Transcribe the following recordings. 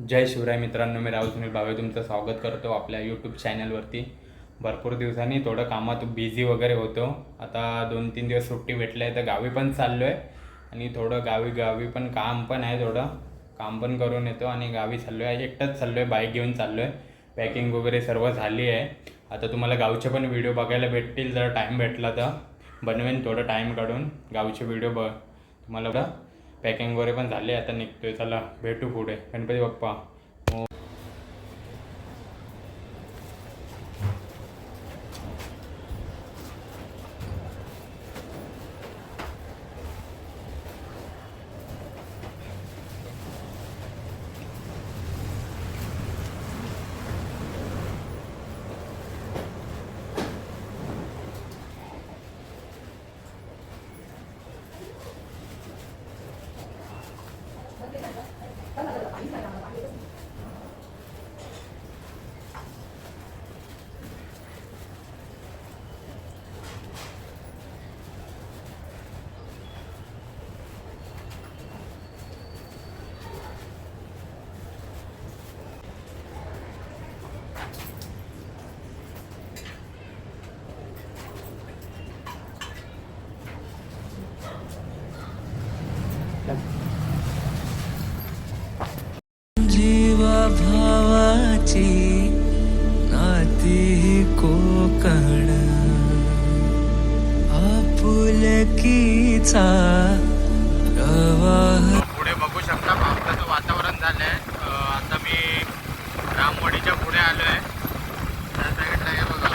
जय शिवराय मित्रांनो, मी राहुल सुनील भावे तुमचं स्वागत करतो आपल्या यूट्यूब चॅनलवरती। भरपूर दिवसांनी थोडं कामात बिझी वगैरे होतो। आता 2-3 दिवस सुट्टी भेटली आहे तर गावी पण चाललो आहे आणि थोडं गावी पण काम पण आहे, थोडं काम पण करून येतो आणि गावी चाललो आहे। एकटाच चाललो आहे, बाईक घेऊन चाललो आहे। पॅकिंग वगैरे सर्व झाली आहे। आता तुम्हाला गावचे पण व्हिडिओ बघायला भेटतील, जर टाईम भेटला तर बनवेन थोडं टाईम काढून गावचे व्हिडिओ तुम्हाला बघा। पॅकिंग वगैरे पण झाले, आता निघतोय। चला भेटू पुढे। गणपती बाप्पा। जीवा भावाची नाती कोकण आपुलकीचा प्रवाह। पुढे बघू शकता पावसाचं वातावरण झालं आहे। आता मी रामवाडीच्या पुढे आलो आहे। त्या साईडला हे बघा,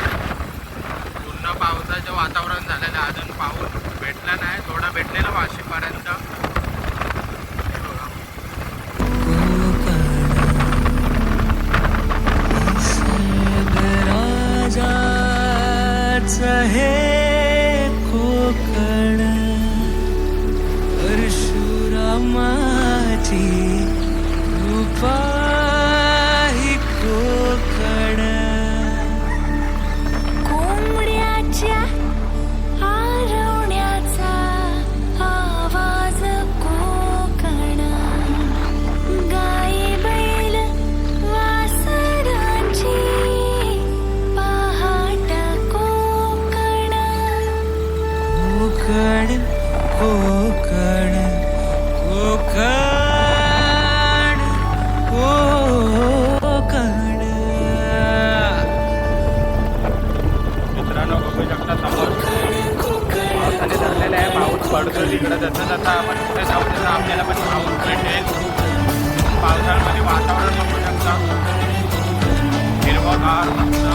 पूर्ण पावसाचं वातावरण झालेलं आहे। अजून पाऊस भेटला नाही, थोडा भेटलेला वाशीपर्यंत। हे कोकण परशुरामाची रूपा ही कोकण। कोंबड्याच्या आरवण्याचा आवाज कोकण, गाई बैल वासरांची पहाट कोकण। कोकण कोकण कोकण कोकण। मित्रांनो बघू शकता समोर पावसाने झालेलं आहे। पाऊस पडतो तिकडं, जसं जसं आपण पुढे जाऊ तसं आपल्याला पण पाऊस भेटेल। पावसाळ्यामध्ये वातावरण बघू शकता, हिरवंगार मस्त।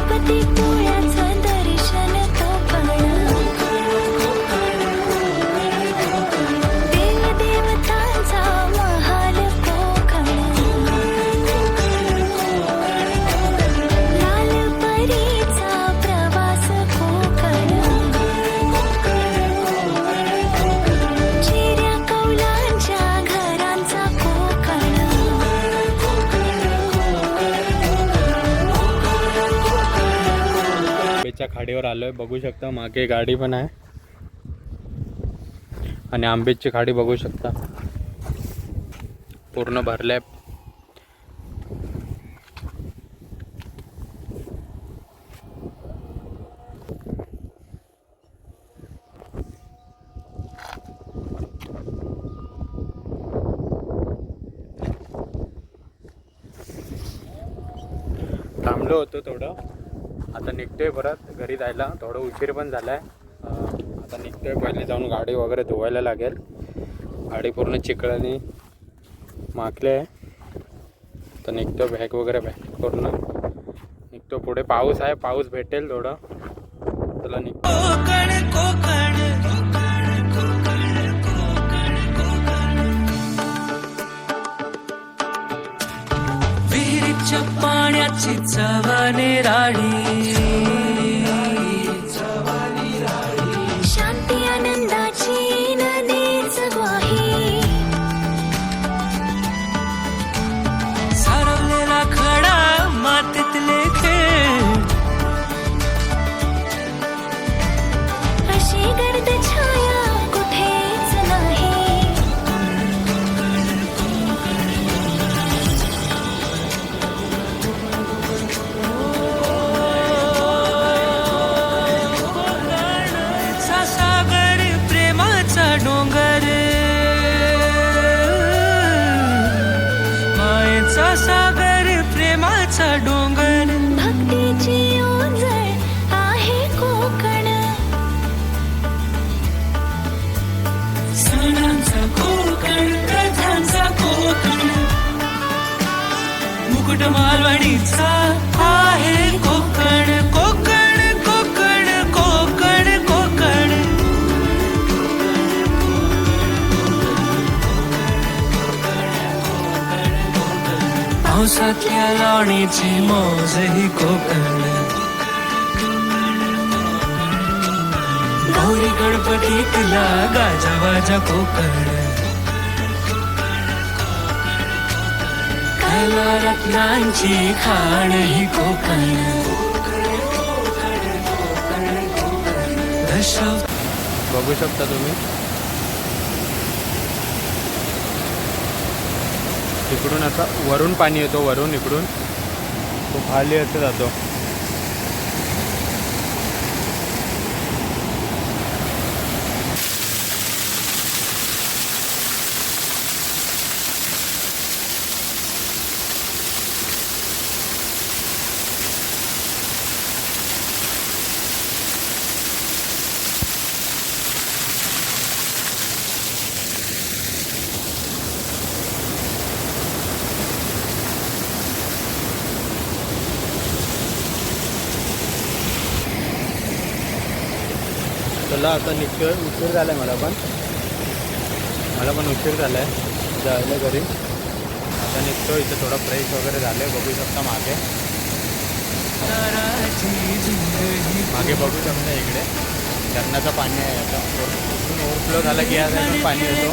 गणपतीपुळ्याचं दर्शन कोकण, देवदेवतांचा महाल कोकण, लालपरीचा प्रवास कोकण, चिऱ्या कौलांच्या घरांचा कोकण। आंब्याच्या खाडीवर आलोय, बघू शकता मागे गाडी पण आहे आणि आंब्याची खाडी बघू शकता पूर्ण भरल्या। थांबलो होतो थोडं, आता निघतोय परत घरी जायला। थोडं उशीर पण झालाय, आता निघतोय। पहिले जाऊन गाडी वगैरे धुवायला लागेल, गाडी पूर्ण चिखलाने माखले आहे। तर निघतो, बॅग वगैरे पूर्ण निघतो पुढे। पाऊस आहे, पाऊस भेटेल थोडं, चला निघतो। कोकण कोकण विहिरीच्या पाण्याची चव निराळी, शांती आनंदाची नदीच ग्वाही, सारवलेला खडा मालवणीचा आहे कोकण कोकण कोकण कोकण कोकण पावसातल्या लावणीची मौज ही कोकण गौरी गणपतीतला गाजावाजा कोकण कला रत्नांची खाण ही कोकण दशव बघू शकता तुम्ही इकडून असं वरून पाणी येतो वरून इकडून तो खाली असं जातो. चला आता निघतोय. उशीर झाला आहे मला पण उशीर झाला आहे जायला घरी. आता निघतो. इथं थोडं फ्रेश वगैरे झालं आहे. बघू शकता मागे बघू शकता इकडे धरणाचं पाणी आहे. आता ओव्हरफ्लो झाला की या साईडून पाणी येतो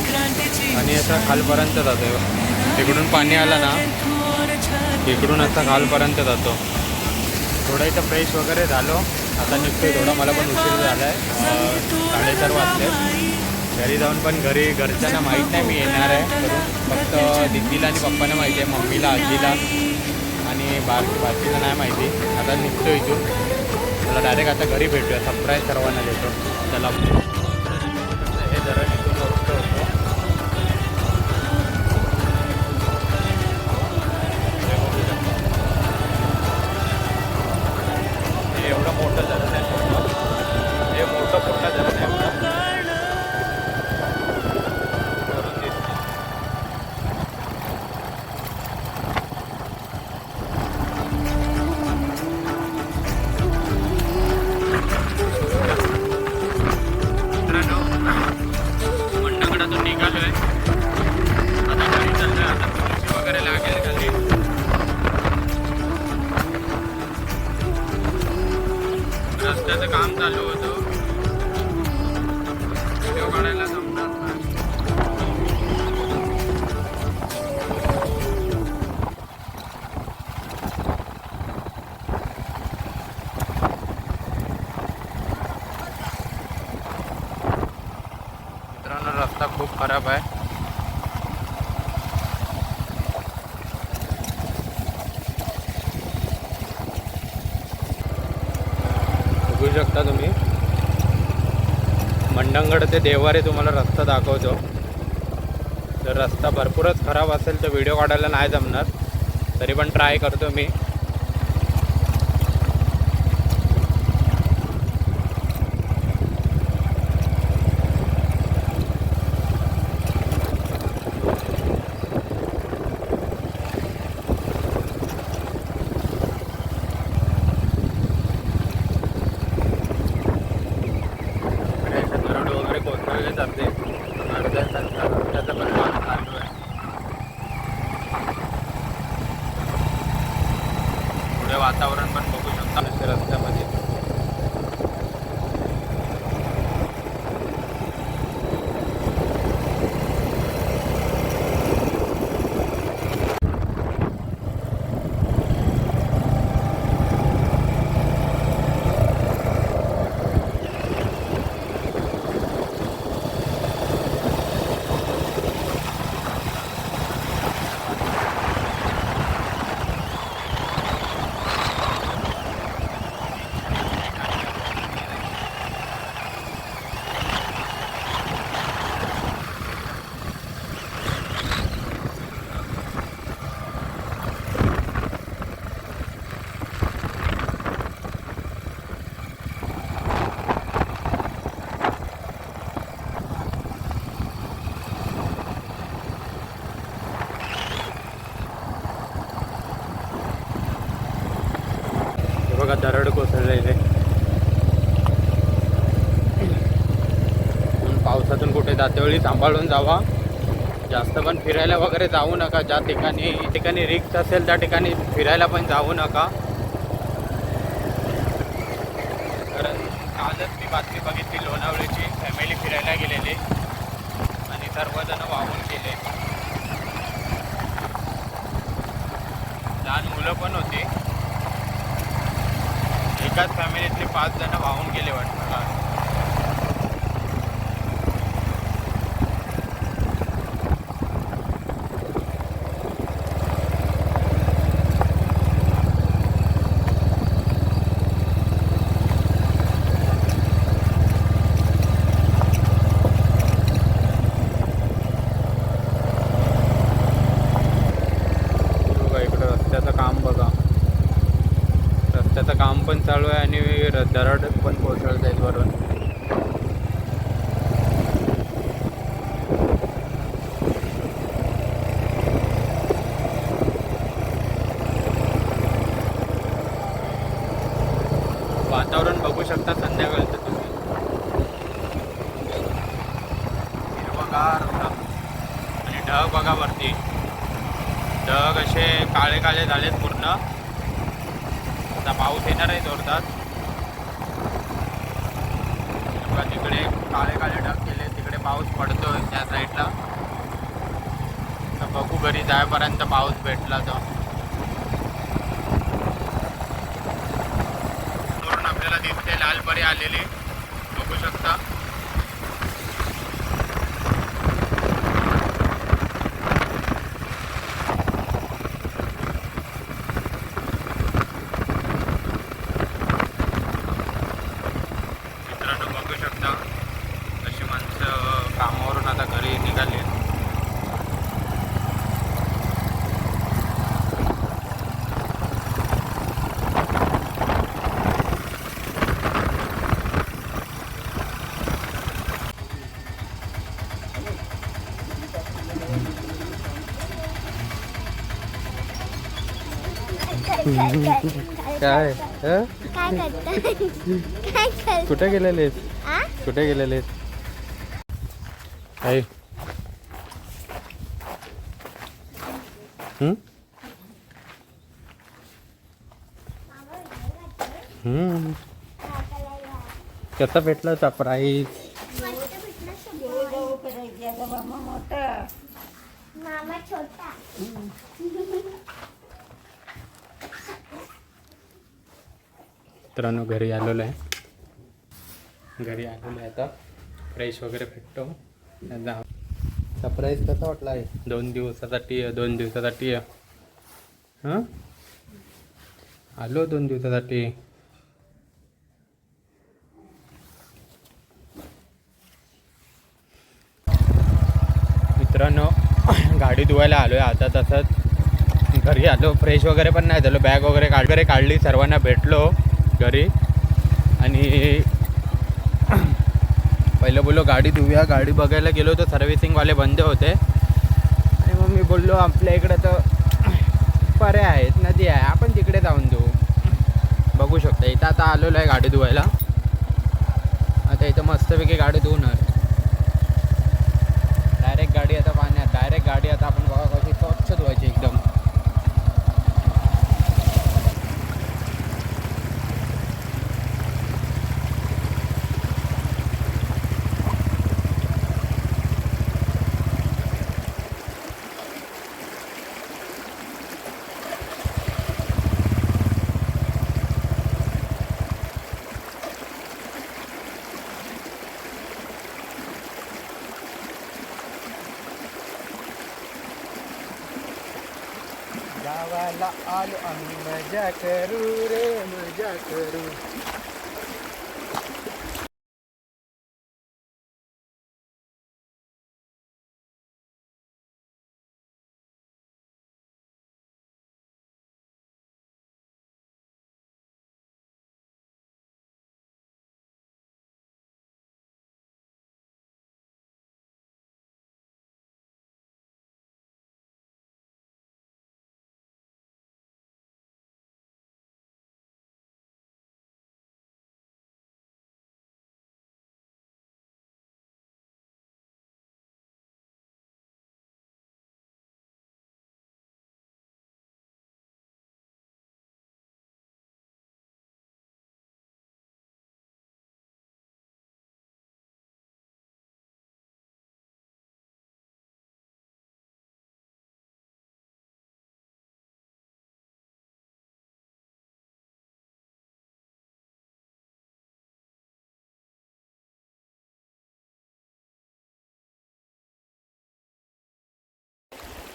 आणि असं खालपर्यंत जातो. तिकडून पाणी आलं ना इकडून असं खालपर्यंत जातो. थोडं इथं फ्रेश वगैरे झालो. आता निघतोय. थोडा मला पण उशीर झाला आहे. 4:30 वाजले. घरी जाऊन पण घरच्यांना माहीत नाही मी येणार आहे. फक्त दीदीला आणि पप्पांना माहिती आहे. मम्मीला आजीला आणि बाकीला नाही माहिती. आता निघतो इथून. मला डायरेक्ट आता घरी भेटूया. सरप्राईज सर्वांना देतो. चला हे जरा इथून होतो. एवढं मोठं झालं नाही. हे मोठं झालं नाही. मित्रांनो मंडळगडातून निघालोय. आता घरी चाललोय. आता पोलिस वगैरे लागेल खाली. रस्त्याचं काम चालू होतं. व्हिडिओ काढायला जमणार नाही. मित्रांनो रस्ता खूप खराब आहे. बघू शकता तुम्ही मंडणगड ते देवारे तुम्हाला रस्ता दाखवतो. जर रस्ता भरपूरच खराब असेल तर व्हिडिओ काढायला नाही जमणार. तरी पण ट्राय करतो मी. जाते अर्ध्या तासाचं पण काम चालू आहे. पुढे वातावरण पण बघू शकता रस्त्यामध्ये. बघा दरड कोसळलेले. पावसातून कुठे जाते वेळी सांभाळून जावा. जास्त पण फिरायला वगैरे जाऊ नका. ज्या ठिकाणी रिस्क असेल त्या ठिकाणी फिरायला पण जाऊ नका. कारण कालच मी बातमी बघितली लोणावळ्याची. फॅमिली फिरायला गेलेली आणि सर्वजण वाहून गेले. लहान मुलं पण होती. एकाच फॅमिलीतले 5 जण वाहून गेले वाटतं का. रस्त्याचं काम पण चालू आहे आणि दरड पण कोसळत आहेत वरून. वातावरण बघू शकता संध्याकाळचं तुम्ही. हिरवगार आणि ढग बघा वरती. ढग असे काळे काळे झालेत पूर्ण. आता पाऊस येणार आहे जोरदार. बघा तिकडे काळे काळे ढग गेले. तिकडे पाऊस पडतोय त्या साईडला. तर बघू घरी जायपर्यंत पाऊस भेटला तर. वरून आपल्याला दिसते लालपरी आलेली, बघू शकता. अशी माणसं कामावरून आता घरी निघाली. काय कुठे गेलेलेस? कुठे गेलेलेस? काय कसा भेटला सरप्राईज? मामा छोटा. मित्रांनो घरी आलेलो आहे. आता फ्रेश वगैरे भेटतो. सरप्राईज कसा वाटला आहे? 2 दिवसासाठी हां आलो 2 दिवसासाठी. मित्रांनो गाडी धुवायला आलो आहे आता. तसंच घरी आलो. फ्रेश वगैरे पण नाही झालो. बॅग वगैरे काढली. सर्वांना भेटलो घरी आणि पहिलं बोललो गाडी धुव्या. गाडी बघायला गेलो तर सर्व्हिसिंगवाले बंद होते आणि मग मी बोललो आपल्या इकडं तर पर्याय आहेत, नदी आहे, आपण तिकडे जाऊन देऊ. बघू शकता इथं आता आलेलो आहे गाडी धुवायला. आता इथं मस्तपैकी गाडी धुवणार. डायरेक्ट गाडी आता पाण्यात. डायरेक्ट गाडी आता आपण बघा कशी स्वच्छ धुवायची एकदम. गावाला आलो आम्ही मजा करू रे मजा करू.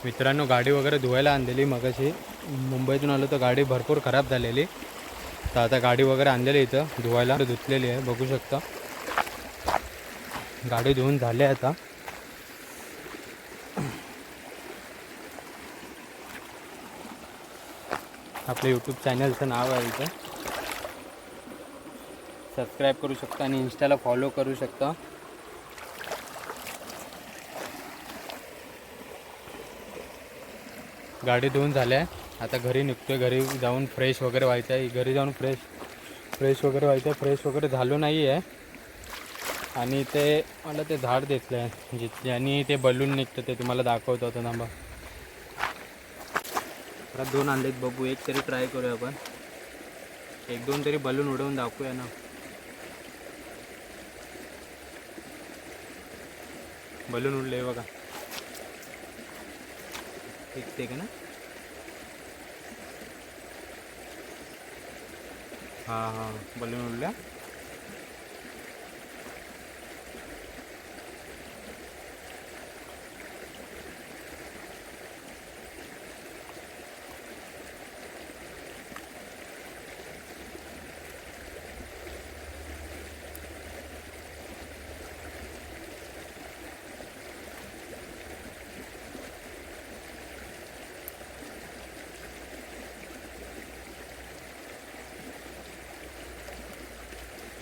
मित्रांनो गाडी वगैरे धुवायला आणलेली मगाशी मुंबईतून आलो तर गाडी भरपूर खराब झालेली. तर आता गाडी वगैरे आणलेली इथं धुवायला धुतलेली आहे बघू शकता. गाडी धुवून झाली आहे आता. आपल्या यूट्यूब चॅनलचं नाव आहे इथं, सबस्क्राईब करू शकता आणि इंस्टाला फॉलो करू शकता. गाडी धुवून झाल्या आता घरी निघतोय. घरी जाऊन फ्रेश वगैरे व्हायचं आहे. घरी जाऊन फ्रेश वगैरे व्हायचं आहे. फ्रेश वगैरे झालो नाही आहे. आणि ते मला ते झाड दिसलं आहे ज्याने ते बलून निघतं ते तुम्हाला दाखवतो होतं थांबा. आता 2 आणलेत बघू. एक तरी ट्राय करूया आपण. 1-2 तरी बलून उडवून दाखवूया ना. बलून उडले बघा. दिसते का ना. हां बलून उडल्या.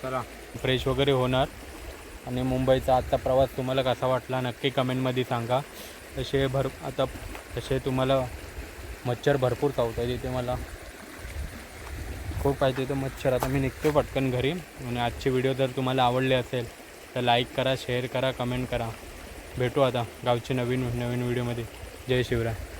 चला फ्रेश वगैरे होणार. आणि मुंबईचा आजचा प्रवास तुम्हाला कसा वाटला नक्की कमेंटमध्ये सांगा. तसे तुम्हाला मच्छर भरपूर चावत आहे तिथे. मला खूप पाहिजे तर मच्छर. आता मी निघतो पटकन घरी. आणि आजची व्हिडिओ जर तुम्हाला आवडली असेल तर लाईक करा, शेअर करा, कमेंट करा. भेटू आता गावची नवीन व्हिडिओमध्ये. जय शिवराय.